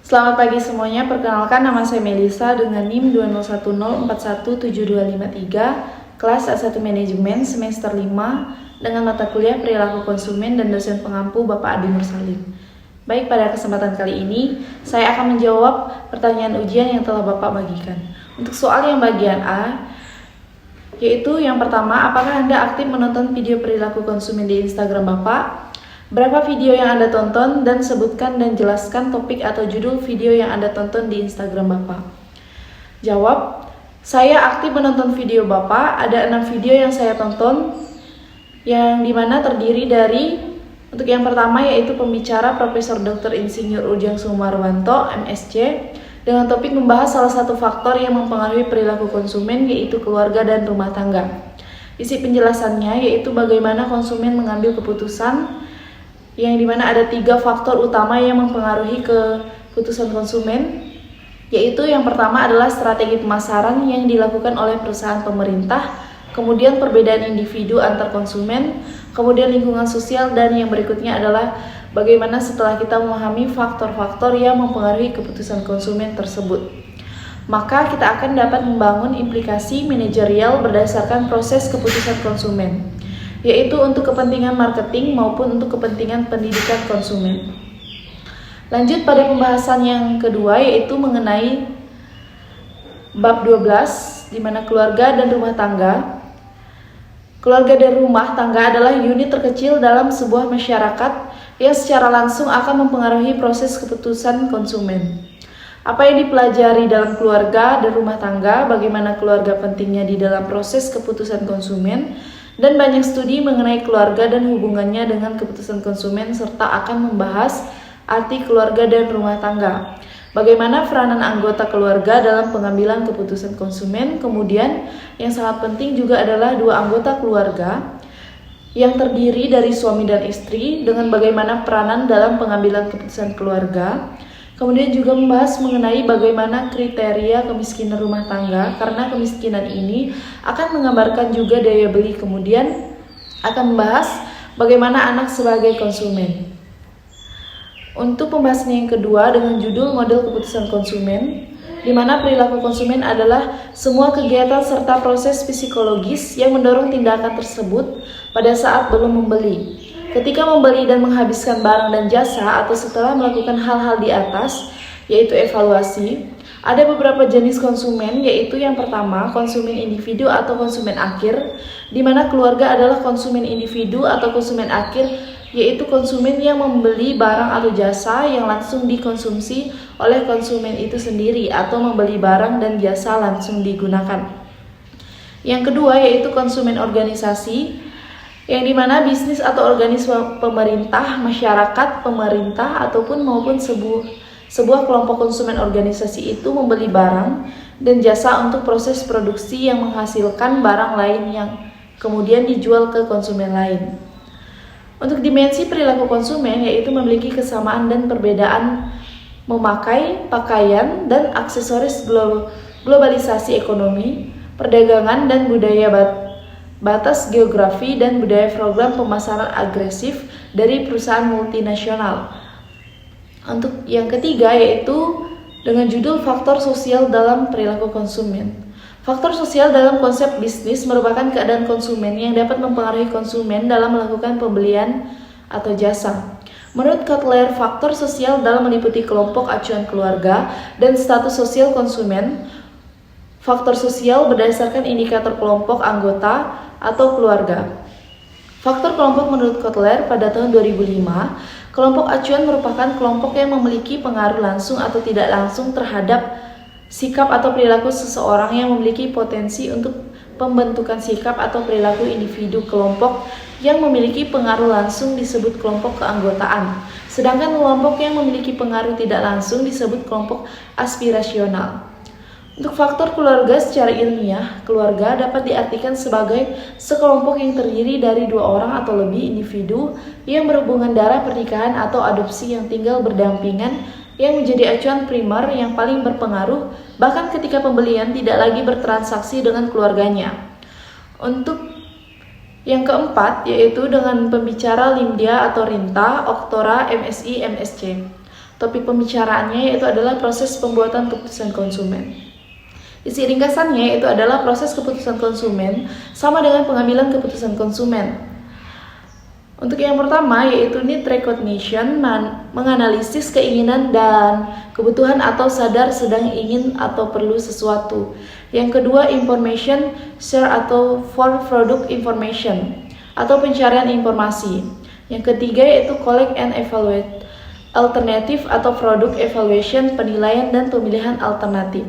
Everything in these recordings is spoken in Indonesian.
Selamat pagi semuanya, perkenalkan nama saya Melisa dengan NIM 2010417253, kelas A1 Manajemen semester 5 dengan mata kuliah Perilaku Konsumen dan dosen pengampu Bapak Adi Nursalim. Baik, pada kesempatan kali ini saya akan menjawab pertanyaan ujian yang telah Bapak bagikan. Untuk soal yang bagian A, yaitu yang pertama, apakah Anda aktif menonton video perilaku konsumen di Instagram Bapak? Berapa video yang Anda tonton dan sebutkan dan jelaskan topik atau judul video yang Anda tonton di Instagram Bapak. Jawab, saya aktif menonton video Bapak, ada 6 video yang saya tonton, yang dimana terdiri dari, untuk yang pertama yaitu pembicara Profesor Dr. Insinyur Ujang Sumarwanto, MSc, dengan topik membahas salah satu faktor yang mempengaruhi perilaku konsumen yaitu keluarga dan rumah tangga. Isi penjelasannya yaitu bagaimana konsumen mengambil keputusan, yang dimana ada 3 faktor utama yang mempengaruhi keputusan konsumen, yaitu yang pertama adalah strategi pemasaran yang dilakukan oleh perusahaan pemerintah, kemudian perbedaan individu antar konsumen, kemudian lingkungan sosial, dan yang berikutnya adalah bagaimana setelah kita memahami faktor-faktor yang mempengaruhi keputusan konsumen tersebut, maka kita akan dapat membangun implikasi manajerial berdasarkan proses keputusan konsumen, yaitu untuk kepentingan marketing maupun untuk kepentingan pendidikan konsumen. Lanjut pada pembahasan yang kedua, yaitu mengenai bab 12, di mana keluarga dan rumah tangga. Keluarga dan rumah tangga adalah unit terkecil dalam sebuah masyarakat yang secara langsung akan mempengaruhi proses keputusan konsumen. Apa yang dipelajari dalam keluarga dan rumah tangga, bagaimana keluarga pentingnya di dalam proses keputusan konsumen, dan banyak studi mengenai keluarga dan hubungannya dengan keputusan konsumen, serta akan membahas arti keluarga dan rumah tangga. Bagaimana peranan anggota keluarga dalam pengambilan keputusan konsumen. Kemudian yang sangat penting juga adalah 2 anggota keluarga yang terdiri dari suami dan istri dengan bagaimana peranan dalam pengambilan keputusan keluarga. Kemudian juga membahas mengenai bagaimana kriteria kemiskinan rumah tangga, karena kemiskinan ini akan menggambarkan juga daya beli. Kemudian akan membahas bagaimana anak sebagai konsumen. Untuk pembahasan yang kedua dengan judul model keputusan konsumen, di mana perilaku konsumen adalah semua kegiatan serta proses psikologis yang mendorong tindakan tersebut pada saat belum membeli, ketika membeli dan menghabiskan barang dan jasa, atau setelah melakukan hal-hal di atas, yaitu evaluasi. Ada beberapa jenis konsumen, yaitu yang pertama konsumen individu atau konsumen akhir, di mana keluarga adalah konsumen individu atau konsumen akhir, yaitu konsumen yang membeli barang atau jasa yang langsung dikonsumsi oleh konsumen itu sendiri atau membeli barang dan jasa langsung digunakan. Yang kedua yaitu konsumen organisasi, yang dimana bisnis atau organisme pemerintah, masyarakat, pemerintah, ataupun maupun sebuah kelompok konsumen organisasi itu membeli barang dan jasa untuk proses produksi yang menghasilkan barang lain yang kemudian dijual ke konsumen lain. Untuk dimensi perilaku konsumen yaitu memiliki kesamaan dan perbedaan memakai pakaian dan aksesoris globalisasi ekonomi, perdagangan dan budaya batas geografi dan budaya program pemasaran agresif dari perusahaan multinasional. Untuk yang ketiga yaitu dengan judul faktor sosial dalam perilaku konsumen. Faktor sosial dalam konsep bisnis merupakan keadaan konsumen yang dapat mempengaruhi konsumen dalam melakukan pembelian atau jasa. Menurut Kotler, faktor sosial dalam meliputi kelompok acuan keluarga dan status sosial konsumen. Faktor sosial berdasarkan indikator kelompok anggota atau keluarga. Faktor kelompok menurut Kotler pada tahun 2005, kelompok acuan merupakan kelompok yang memiliki pengaruh langsung atau tidak langsung terhadap sikap atau perilaku seseorang yang memiliki potensi untuk pembentukan sikap atau perilaku individu. Kelompok yang memiliki pengaruh langsung disebut kelompok keanggotaan, sedangkan kelompok yang memiliki pengaruh tidak langsung disebut kelompok aspirasional. Untuk faktor keluarga secara ilmiah, keluarga dapat diartikan sebagai sekelompok yang terdiri dari 2 orang atau lebih individu yang berhubungan darah, pernikahan, atau adopsi yang tinggal berdampingan, yang menjadi acuan primer yang paling berpengaruh bahkan ketika pembelian tidak lagi bertransaksi dengan keluarganya. Untuk yang keempat yaitu dengan pembicara Limdia atau Rinta, Oktora, MSI, MSc. Topik pembicaraannya yaitu adalah proses pembuatan keputusan konsumen. Isi ringkasannya yaitu adalah proses keputusan konsumen sama dengan pengambilan keputusan konsumen. Untuk yang pertama yaitu need recognition, menganalisis keinginan dan kebutuhan atau sadar sedang ingin atau perlu sesuatu. Yang kedua information share atau for product information atau pencarian informasi. Yang ketiga yaitu collect and evaluate alternatif atau product evaluation, penilaian dan pemilihan alternatif.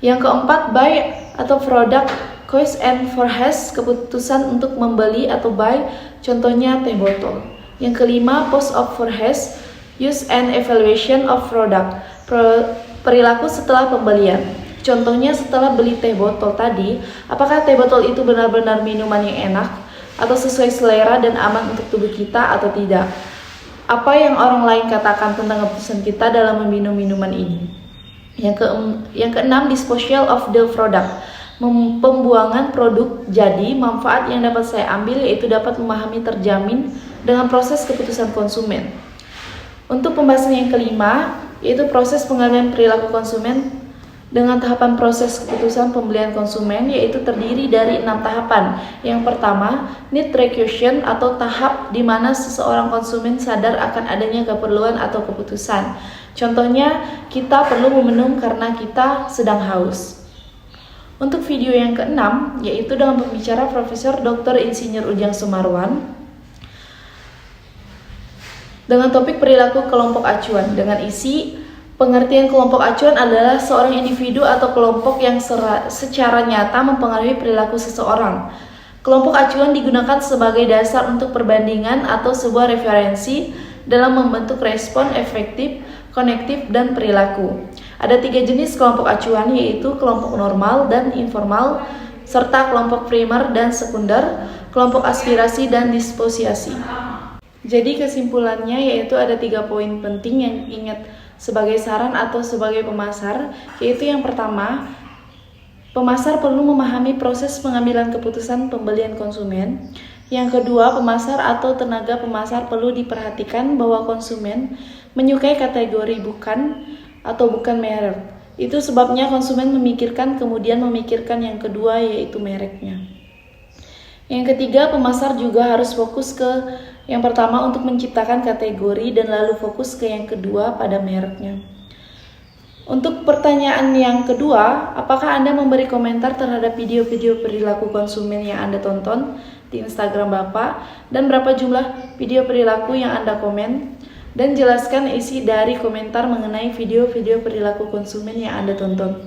Yang keempat, buy atau product choice and forecast, keputusan untuk membeli atau buy, contohnya teh botol. Yang kelima, post of forecast, use and evaluation of product, perilaku setelah pembelian. Contohnya setelah beli teh botol tadi, apakah teh botol itu benar-benar minuman yang enak atau sesuai selera dan aman untuk tubuh kita atau tidak? Apa yang orang lain katakan tentang keputusan kita dalam meminum minuman ini? Yang keenam, disposal of the product, pembuangan produk. Jadi manfaat yang dapat saya ambil yaitu dapat memahami terjamin dengan proses keputusan konsumen. Untuk pembahasan yang kelima yaitu proses pengambilan perilaku konsumen dengan tahapan proses keputusan pembelian konsumen, yaitu terdiri dari 6 tahapan. Yang pertama, need recognition atau tahap di mana seseorang konsumen sadar akan adanya keperluan atau keputusan. Contohnya, kita perlu meminum karena kita sedang haus. Untuk video yang keenam, yaitu dengan pembicara Profesor Dr. Insinyur Ujang Sumarwan dengan topik perilaku kelompok acuan dengan isi pengertian kelompok acuan adalah seorang individu atau kelompok yang secara nyata mempengaruhi perilaku seseorang. Kelompok acuan digunakan sebagai dasar untuk perbandingan atau sebuah referensi dalam membentuk respon efektif, konektif, dan perilaku. Ada 3 jenis kelompok acuan, yaitu kelompok normal dan informal, serta kelompok primer dan sekunder, kelompok aspirasi dan disposiasi. Jadi kesimpulannya yaitu ada 3 poin penting yang ingat sebagai saran atau sebagai pemasar, yaitu yang pertama, pemasar perlu memahami proses pengambilan keputusan pembelian konsumen. Yang kedua, pemasar atau tenaga pemasar perlu diperhatikan bahwa konsumen menyukai kategori bukan merek. Itu sebabnya konsumen kemudian memikirkan yang kedua yaitu mereknya. Yang ketiga, pemasar juga harus fokus ke yang pertama untuk menciptakan kategori dan lalu fokus ke yang kedua pada mereknya. Untuk pertanyaan yang kedua, apakah Anda memberi komentar terhadap video-video perilaku konsumen yang Anda tonton di Instagram Bapak dan berapa jumlah video perilaku yang Anda komen? Dan jelaskan isi dari komentar mengenai video-video perilaku konsumen yang Anda tonton.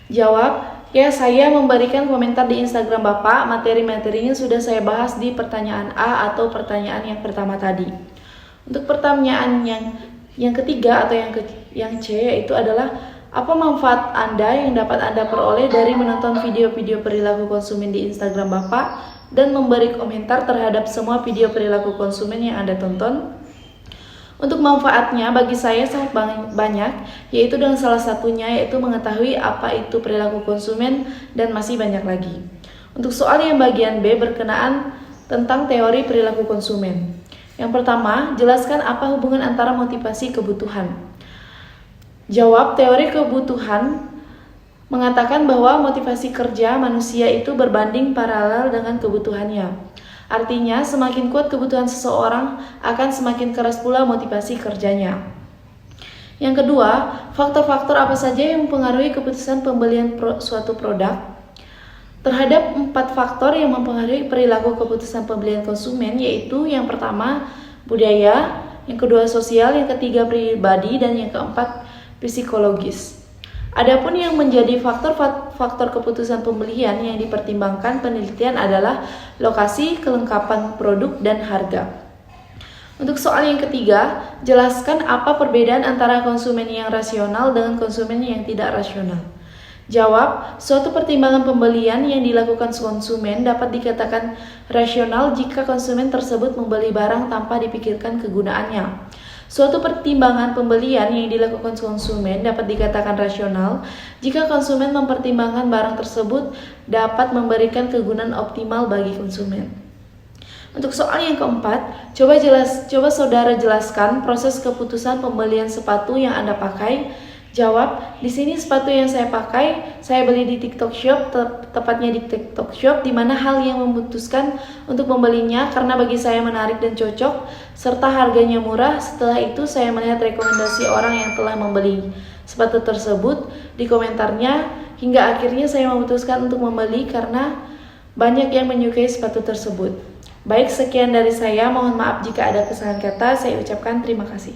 Jawab, ya, saya memberikan komentar di Instagram Bapak, materi-materinya sudah saya bahas di pertanyaan A atau pertanyaan yang pertama tadi. Untuk pertanyaan yang ketiga atau yang C yaitu adalah apa manfaat Anda yang dapat Anda peroleh dari menonton video-video perilaku konsumen di Instagram Bapak dan memberi komentar terhadap semua video perilaku konsumen yang Anda tonton? Untuk manfaatnya bagi saya sangat banyak, yaitu dengan salah satunya yaitu mengetahui apa itu perilaku konsumen dan masih banyak lagi. Untuk soal yang bagian B berkenaan tentang teori perilaku konsumen. Yang pertama, jelaskan apa hubungan antara motivasi kebutuhan. Jawab, teori kebutuhan mengatakan bahwa motivasi kerja manusia itu berbanding paralel dengan kebutuhannya. Artinya, semakin kuat kebutuhan seseorang, akan semakin keras pula motivasi kerjanya. Yang kedua, faktor-faktor apa saja yang mempengaruhi keputusan pembelian suatu produk? Terhadap 4 faktor yang mempengaruhi perilaku keputusan pembelian konsumen, yaitu yang pertama, budaya, yang kedua sosial, yang ketiga pribadi, dan yang keempat psikologis. Adapun yang menjadi faktor keputusan pembelian yang dipertimbangkan penelitian adalah lokasi, kelengkapan produk, dan harga. Untuk soal yang ketiga, jelaskan apa perbedaan antara konsumen yang rasional dengan konsumen yang tidak rasional. Jawab, suatu pertimbangan pembelian yang dilakukan konsumen dapat dikatakan rasional jika konsumen tersebut membeli barang tanpa dipikirkan kegunaannya. Suatu pertimbangan pembelian yang dilakukan konsumen dapat dikatakan rasional jika konsumen mempertimbangkan barang tersebut dapat memberikan kegunaan optimal bagi konsumen. Untuk soal yang keempat, coba saudara jelaskan proses keputusan pembelian sepatu yang Anda pakai. Jawab, di sini sepatu yang saya pakai, saya beli di TikTok Shop, tepatnya di TikTok Shop, di mana hal yang memutuskan untuk membelinya karena bagi saya menarik dan cocok, serta harganya murah. Setelah itu saya melihat rekomendasi orang yang telah membeli sepatu tersebut di komentarnya, hingga akhirnya saya memutuskan untuk membeli karena banyak yang menyukai sepatu tersebut. Baik, sekian dari saya. Mohon maaf jika ada kesalahan kata. Saya ucapkan terima kasih.